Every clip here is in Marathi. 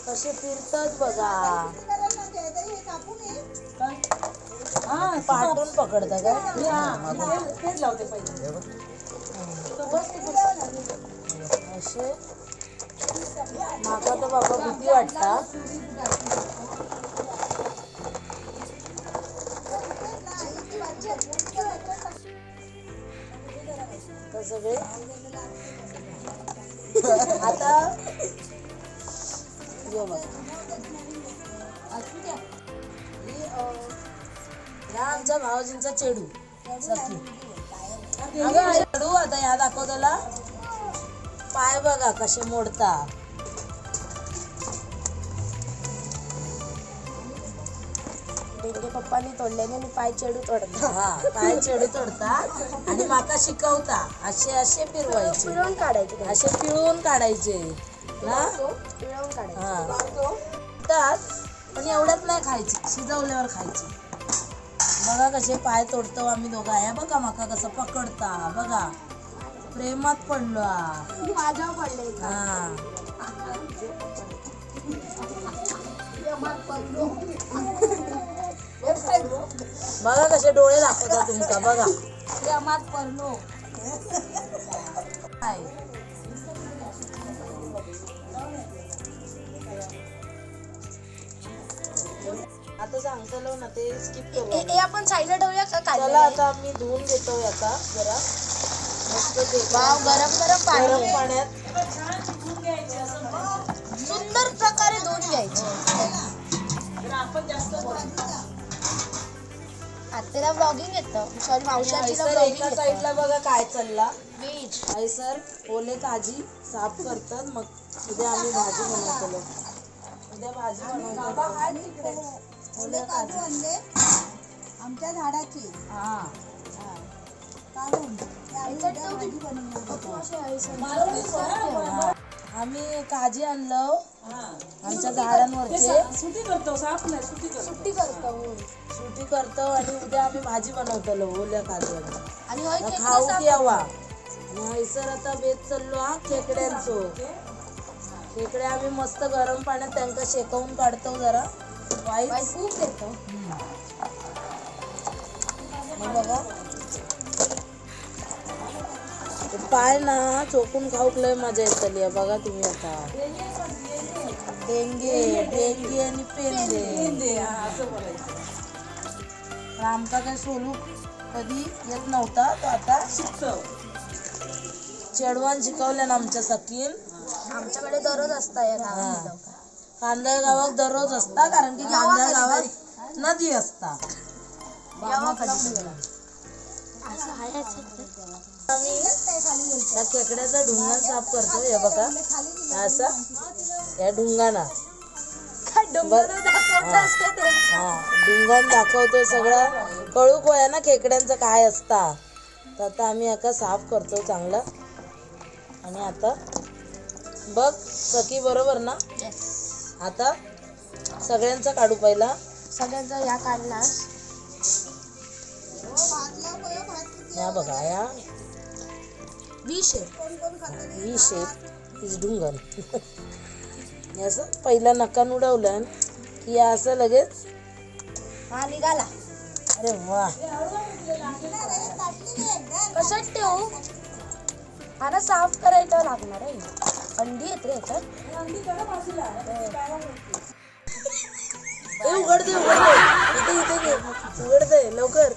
कसे फिरतात बघा. पाठून पकडता का? असे माका तर बाबा भीती वाटता. सगळे आता ह्या आमच्या भावाजींचा चेडू सखी. चेडू आता या दाखव त्याला. पाय बघा कसे मोडता. पप्पानी तोडल्याने आणि पाय चेडू तोडता. हा पाय चेडू तोडता आणि माका शिकवता असे असे फिरवायचे, पिळून काढायचे, असे पिळून काढायचे ना. पिळून काढायचे. हा पण एवढ्यात नाही खायची, शिजवल्यावर खायची. बघा कसे पाय तोडतो आम्ही दोघा. या बघा माका कसं पकडता बघा. प्रेमात पडलो. माझ्या पडले. हा बघा कसे डोळे दाखवता तुमका. बघा प्रेमात पडलो. काय आता सांगतलो ना ते स्किप करू. हे आपण साईडला ठेवूया का? चला आता मी धुवून घेतो याचा जरा मस्त. वाव, गरम गरम पाणी. गरम पाण्यात सुंदर प्रकारे धुवून घ्यायचे. आत्याला ब्लॉगिंग येतं. सॉरी, मावशाचीला ब्लॉगिंग एका साईडला बघा काय चालला. बीच आई सर ओले काजी साफ करतात. मग उद्या आम्ही भाजी बनवतो. उद्या भाजी बनवतो. ओले काजू आणले आमच्या झाडाची. हा आम्ही काजी आणलं आमच्या झाडांवरचे. सुटी करतो आणि उद्या आम्ही भाजी बनवतो ओल्या काजू. आणि खाऊ द्यावा. आणि सर आता बेत चाललो हा खेकड्यांचो. खेकडे आम्ही मस्त गरम पाण्यात त्यांना शेकवून काढतो जरा. वाईट खूप देतो. बघा पाय ना चोकून खाऊक लय मजा येतली. बघा तुम्ही आता डेंगे डेंगे आणि पेंदे. आमका काय सोलू कधी येत नव्हता. तो आता शिकतो. चेडवान शिकवल्या ना आमच्या सखीन. आमच्याकडे दररोज असता या कांदा गावात दररोज असता. कारण की कांदा गावात नदी असता. आम्ही त्या खेकड्याचा ढुंगा साफ करतो. हे बघा असा या ढुंगाना ढुंगान दाखवतो. सगळं कळूक आहे ना खेकड्यांचं काय असता. तर आता आम्ही एका साफ करतो चांगला. आणि आता बघ सखी बरोबर ना. आता सगळ्यांचा काढू पहिला. सगळ्यांचा या काढला. या बघा या व्ही शेप इज ढुंगण. असं पहिला नकान उडवलं की असं लगेच हा निघाला. अरे वा. कसं ठेवू. हा ना साफ करायला लागणार आहे. अंडी येते याच्यात. उघडते उघडते लवकर.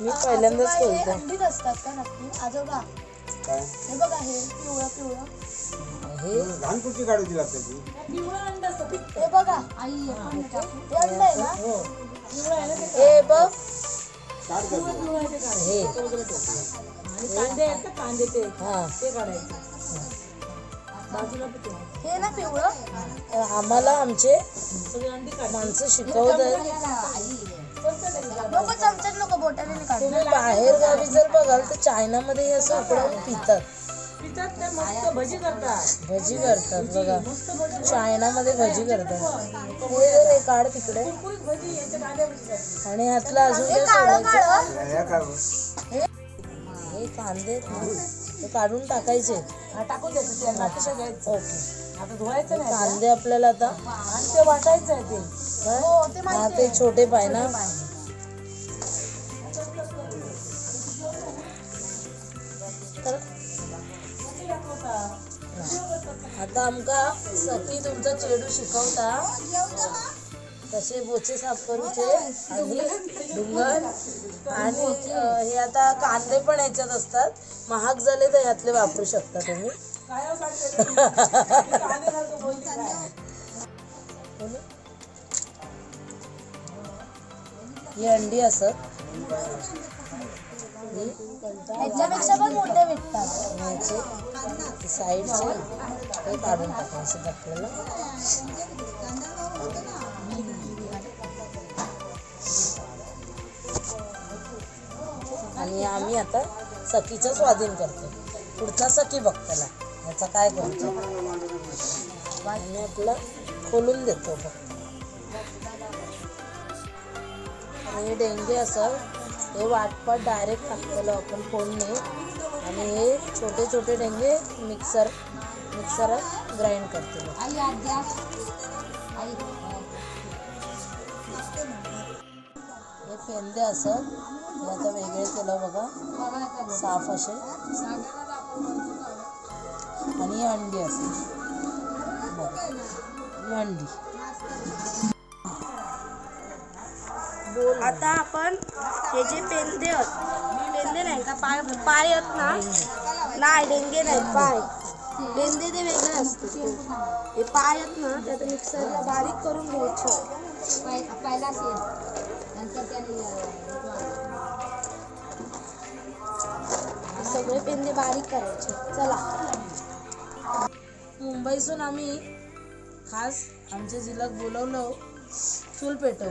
मी पहिल्यांदाच खोलतो. अंडीच असतात का नक्की आजोबा? हे बघा हे पिवळं पिवळं. हे लहानपणी काढू दिला हे बघा आई हे अंड आहे ना. हे बघ कांदे ते काढायचे. हे ना पिवळं. आम्हाला आमचे माणसं शिकवतात. नको चमच्यात नको बोटाने काढ. तुम्ही बाहेर गावी जर बघाल तर चायनामध्ये हे असं उकडवून पितात. भजी करतात बघा. चायनामध्ये भजी करतात. हे काढ तिकडे. आणि ह्यातलं अजून काय सोडायचं. हे कांदे ते काढून टाकायचे. टाकून देतो. ओके आता धुवायचं नाही कांदे आपल्याला आता आणि ते वाटायचं आहे ते हा ते छोटे पाय ना तर आता आमका सखी तुमचा चेडू शिकवता कसे बोचे साफ करूचे आणि डुंगर आणि हे आता कांदे पण ह्याच्यात असतात महाग झाले तर ह्यातले वापरू शकता तुम्ही ही अंडी असत ह्याच्यापेक्षा पण मोठे भेटतात ह्याचे साईडचे हे काढून टाकायचे आपल्याला आणि आम्ही आता सखीचा स्वाधीन करतो पुढचा सखी बघताला ह्याचा काय करतो आणि आपला खोलून देतो आणि हे डेंगे असं हे वाटपाट डायरेक्ट टाकलेलं आपण फोडणी आणि हे छोटे छोटे डेंगे मिक्सरात ग्राइंड करतो हे पेंदे असं हे आता वेगळे केलं बघा साफ असे आणि ही अंडी असते बघा ही अंडी आता आपण हे जे पेंदे नाही का पाय आहेत ना नाही डेंगे नाही पाय पेंदे ते वेगळे असते हे पाय आहेत ना त्यात मिक्सरला बारीक करून घ्यायचं पहिला सगळे पेंदे बारीक करायचे चला मुंबईसून आम्ही खास आमच्या जिल्ह्यात बोलवलं चूल पेटवू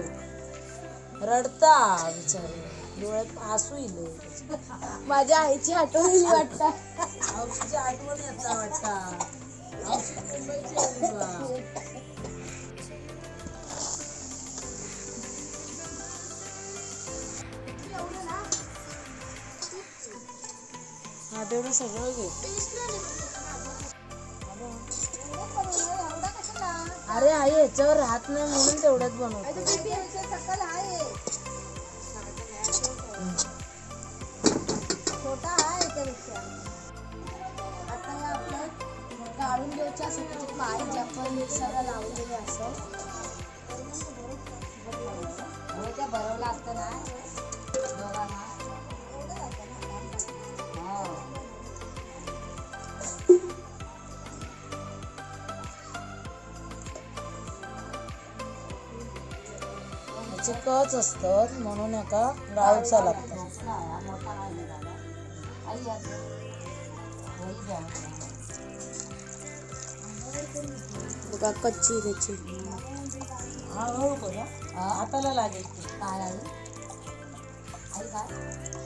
रडता बिचारी डोळ्यात आसू येईल माझ्या आईची आठवण वाटतं औषधी आठवण येता वाटता मुंबईची आली बा. हा तेवढं सगळं घे अरे आई याच्यावर राहत नाही म्हणून तेवढ्यात बनवतो छोटा आहे त्यापेक्षा आता हे आपलं गाळून घ्यायचे असं त्याचे पाय जे आपण मिक्सरला लावलेले असं त्या बरोबर असतं ना दोघांना याचे कच असतात म्हणून एका गाळूचा लागतात बघा कच्ची त्याची हा हळू बघा हाताला लागेल काय आहे आई काय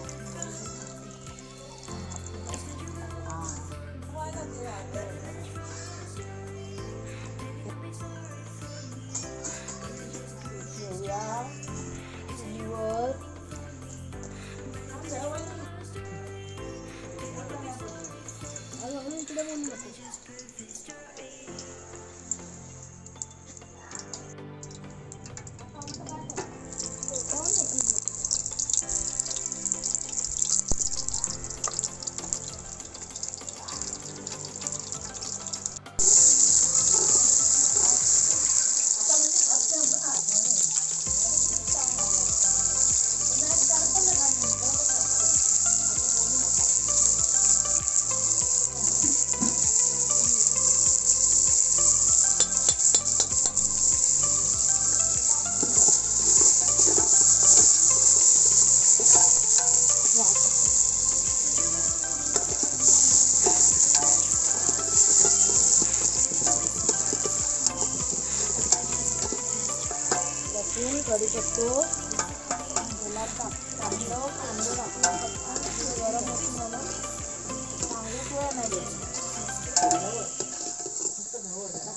कढीपत्तो त्याला कांदा कांदे टाकून गरम होऊन मला चांगलं पोळ्या नाही द्यायचं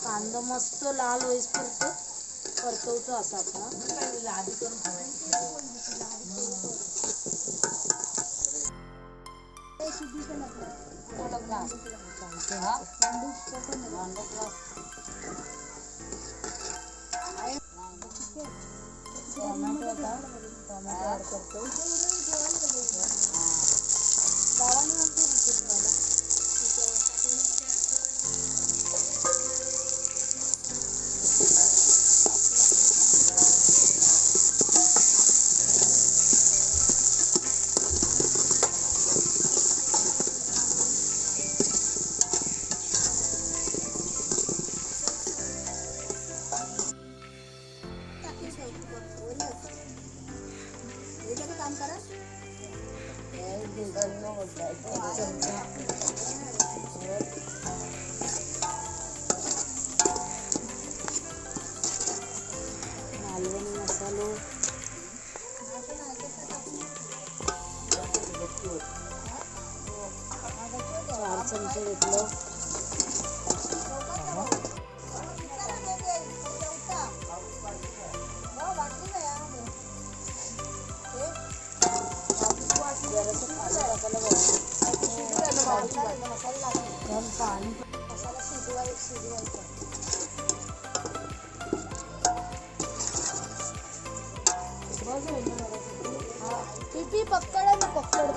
कांदा मस्त लाल होईपर्यंत परतवतो असा आपला आधी करून टोमॅटो आता टोमॅटो ऍड करतो. काम करा मालवणी मसालो 4 चमचे घेतलं. पाणी मसाला शिजवायचा. पिपी पकड ना पकड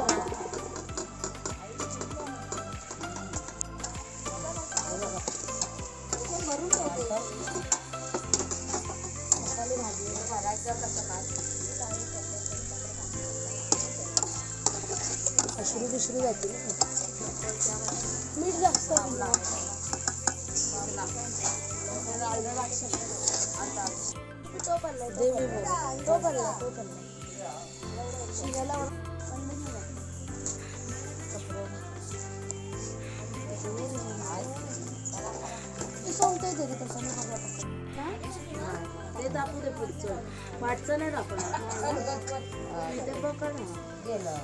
मसाले भाजी अश्रू बिश्रू जातील. मीठ जास्त तो पडला शिजायला सोंगतोय तरी तसं ते दाखवू दे पुढचं वाटचं नाही दाखवणार ते पकड गेलं.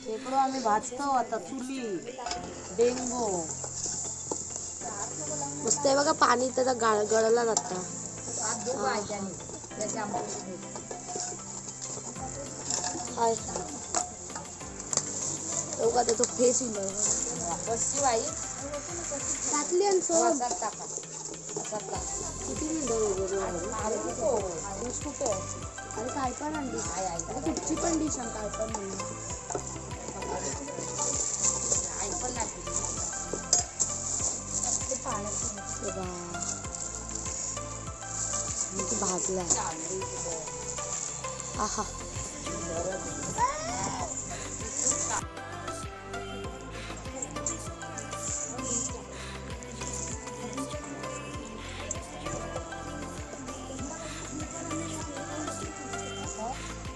खेकडो आम्ही भाजतो आता चुली डेंगू मस्त आहे बघा. पाणी त्याचा गळला जाता त्याचा फेस टाकली आणि किती मिनिटं अरे काय पण आणली कुठची पण डिश आणि काय पण नाही भाजला. आहा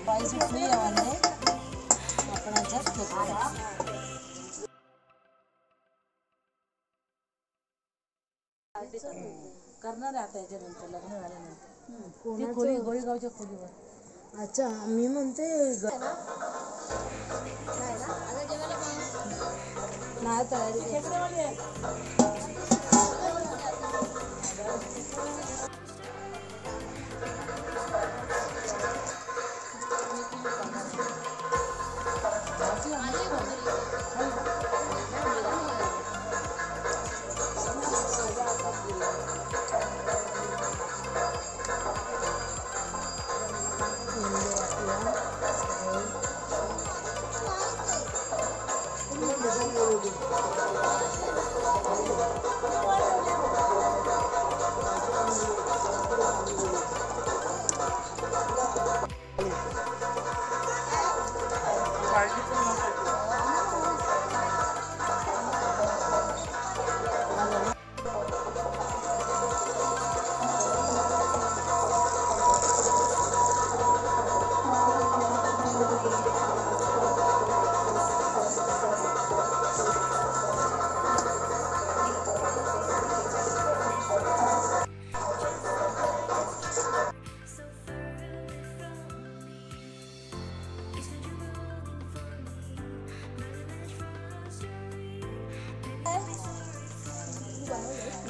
बाई सुटली यावाने आपण ह्याच्यात करणार आहे आता याच्यानंतर लग्न झाल्यानंतर खोली गोळीगावच्या खोलीवर. अच्छा मी म्हणते नाही तयारी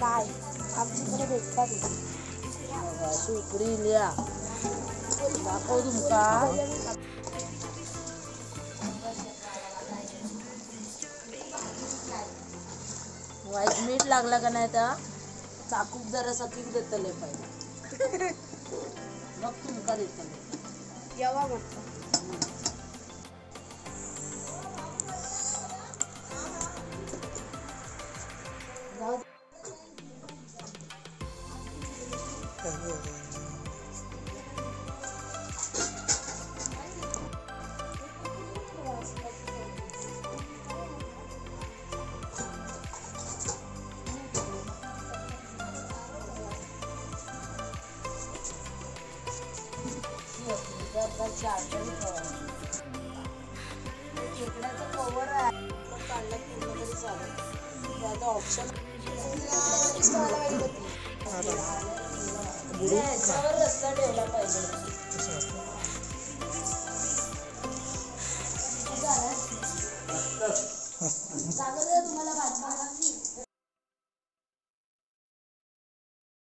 नाही आमच्याकडे भेटतात उकडी लिया दाखव तुमका मीठ लागला का नाही त्या चाकूक जरासा किक देतले पाहिजे मग तुमका देतले येवा म्हटलं खेकड्याचं कवर आहे पण काढलं पूर्ण तरी चालेल आता ऑप्शन ह्याच्यावर रस्ता ठेवला पाहिजे तुम्हाला